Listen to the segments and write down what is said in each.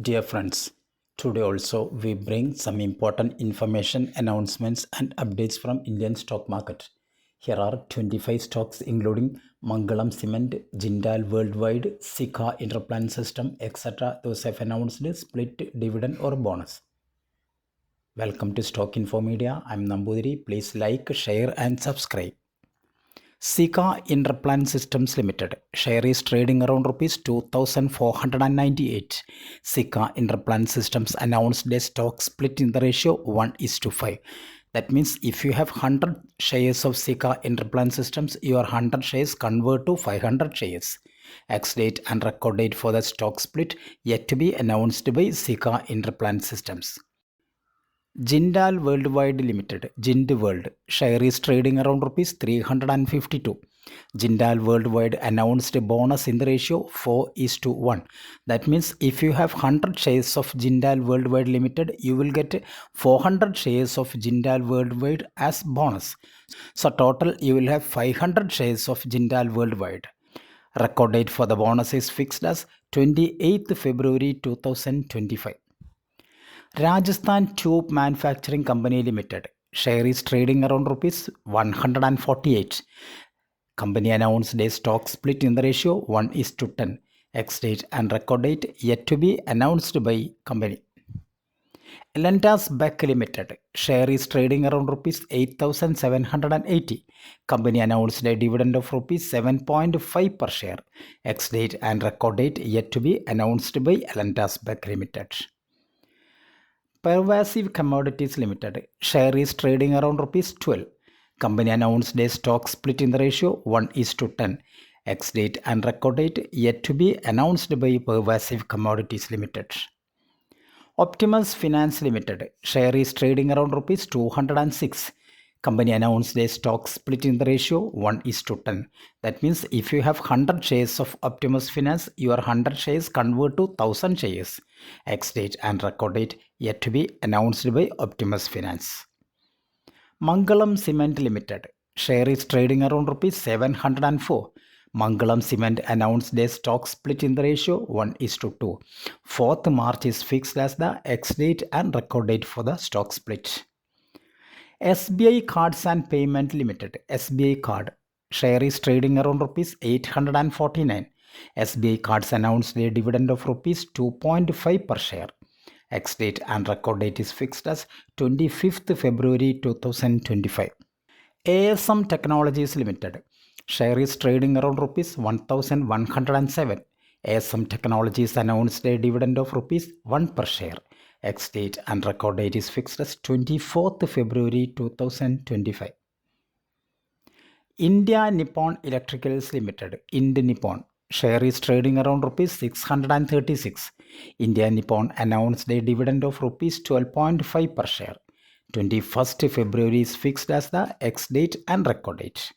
Dear friends, today also we bring some important information, announcements, and updates from Indian stock market. Here are 25 stocks including Mangalam Cement, Jindal Worldwide, Sika Interplan System, etc. Those have announced split dividend or bonus. Welcome to Stock Info Media. I'm Nambudiri. Please like, share, and subscribe. Sika Interplan Systems Limited share is trading around rupees 2498. Sika Interplan Systems announced a stock split in the ratio 1:5. That means if you have 100 shares of Sika Interplan Systems, your 100 shares convert to 500 shares. Ex-date and record date for the stock split yet to be announced by Sika Interplan Systems. Jindal Worldwide Limited, Jind World, share is trading around rupees 352. Jindal Worldwide announced a bonus in the ratio 4:1. That means if you have 100 shares of Jindal Worldwide Limited, you will get 400 shares of Jindal Worldwide as bonus. So total you will have 500 shares of Jindal Worldwide. Record date for the bonus is fixed as 28th February 2025. Rajasthan Tube Manufacturing Company Limited share is trading around rupees 148. Company announced a stock split in the ratio 1:10. Ex-date and record date yet to be announced by company. Elentas Beck Limited share is trading around rupees 8,780. Company announced a dividend of rupees 7.5 per share. Ex-date and record date yet to be announced by Elentas Beck Limited. Pervasive Commodities Limited share is trading around rupees 12. Company announced a stock split in the ratio 1:10. Ex-date and record date yet to be announced by Pervasive Commodities Limited. Optimus Finance Limited share is trading around rupees 206. Company announced a stock split in the ratio 1:10. That means if you have 100 shares of Optimus Finance, your 100 shares convert to 1000 shares. Ex-date and record date yet to be announced by Optimus Finance. Mangalam Cement Limited share is trading around rupees 704. Mangalam Cement announced a stock split in the ratio 1:2. 4th March is fixed as the ex-date and record date for the stock split. SBI Cards and Payment Limited, SBI Card, share is trading around rupees 849. SBI Cards announced a dividend of rupees 2.5 per share. Ex-date and record date is fixed as 25th February 2025. ASM Technologies Limited, share is trading around rupees 1107. ASM Technologies announced a dividend of rupees 1 per share. Ex-date and record date is fixed as 24th February 2025. India Nippon Electricals Limited, Ind Nippon, share is trading around rupees 636. India Nippon announced a dividend of rupees 12.5 per share. 21st February is fixed as the ex-date and record date.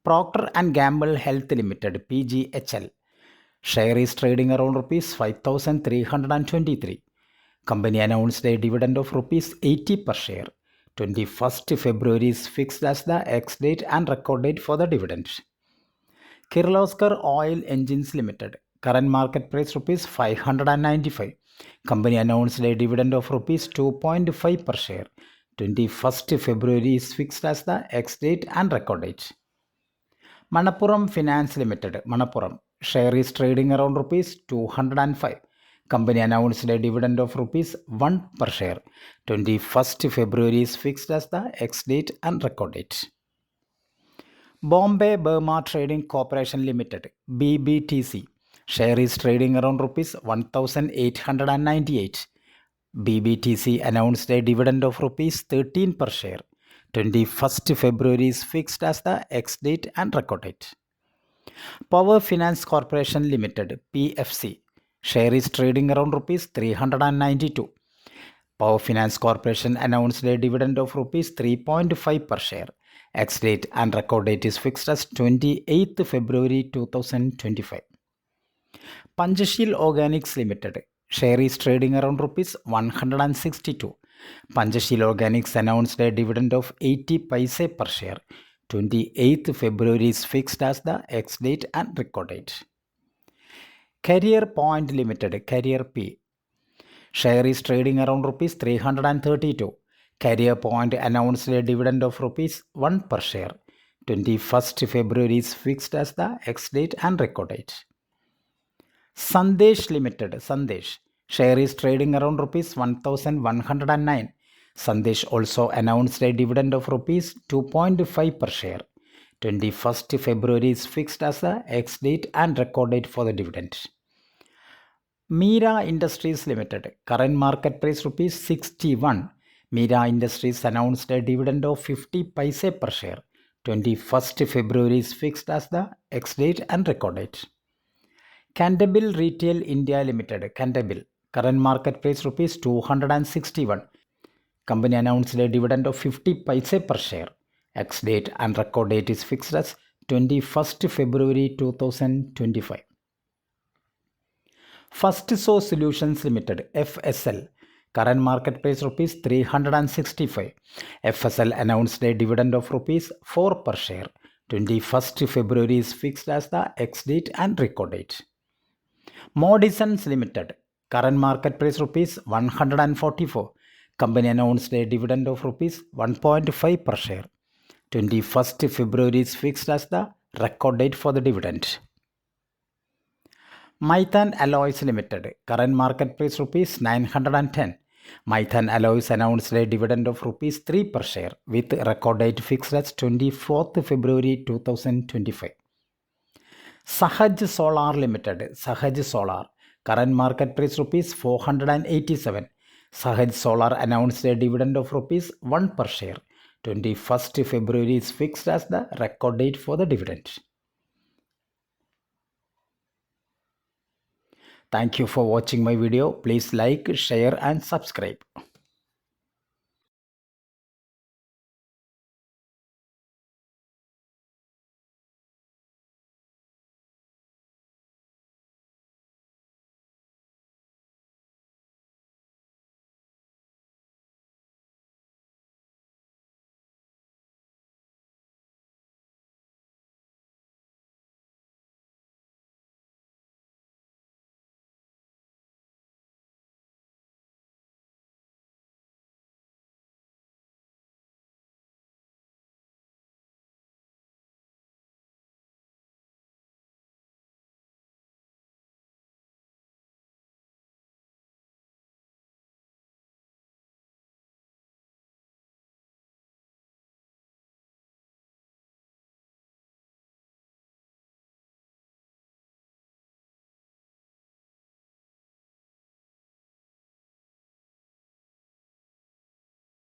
Procter & Gamble Health Limited, PGHL, share is trading around rupees 5,323. Company announced a dividend of rupees 80 per share. 21st February is fixed as the ex-date and record date for the dividend. Kirloskar Oil Engines Limited, current market price rupees 595. Company announced a dividend of rupees 2.5 per share. 21st February is fixed as the ex-date and record date. Manappuram Finance Limited, Manappuram, share is trading around rupees 205. Company announced a dividend of rupees 1 per share. 21st February is fixed as the ex-date and record date. Bombay Burma Trading Corporation Limited, BBTC, share is trading around rupees 1898. BBTC announced a dividend of rupees 13 per share. 21st February is fixed as the ex-date and record date. Power Finance Corporation Limited, PFC, share is trading around rupees 392. Power Finance Corporation announced a dividend of rupees 3.5 per share. Ex-date and record date is fixed as 28th February 2025. Panchasheel Organics Limited, share is trading around rupees 162. Panchasheel Organics announced a dividend of 80 paise per share. 28th February is fixed as the ex-date and record date. Career Point Limited, Career P, Share is trading around rupees 332. Career Point announced a dividend of rupees 1 per share. 21st February is fixed as the ex-date and record date. Sandesh Limited, Sandesh. Share is trading around rupees 1109. Sandesh also announced a dividend of rupees 2.5 per share. 21st February is fixed as the ex-date and record date for the dividend. Mira Industries Limited, current market price rupees 61. Mira Industries announced a dividend of 50 paise per share. 21st February is fixed as the ex-date and record date. Cantabil Retail India Limited, Cantabil, current market price rupees 261. Company announced a dividend of 50 paise per share. Ex-date and record date is fixed as 21st February 2025. First Source Solutions Limited, FSL, current market price rupees 365. FSL announced a dividend of rupees 4 per share. 21st February is fixed as the ex-date and record date. Modisons Limited, current market price rupees 144. Company announced a dividend of rupees 1.5 per share. 21st February is fixed as the record date for the dividend. Maithan Alloys Limited, current market price rupees 910. Maithan Alloys announced a dividend of rupees 3 per share with record date fixed as 24th February 2025. Sahaj Solar Limited, Sahaj Solar, current market price rupees 487. Sahaj Solar announced a dividend of rupees 1 per share. 21st February is fixed as the record date for the dividend. Thank you for watching my video. Please like, share and subscribe.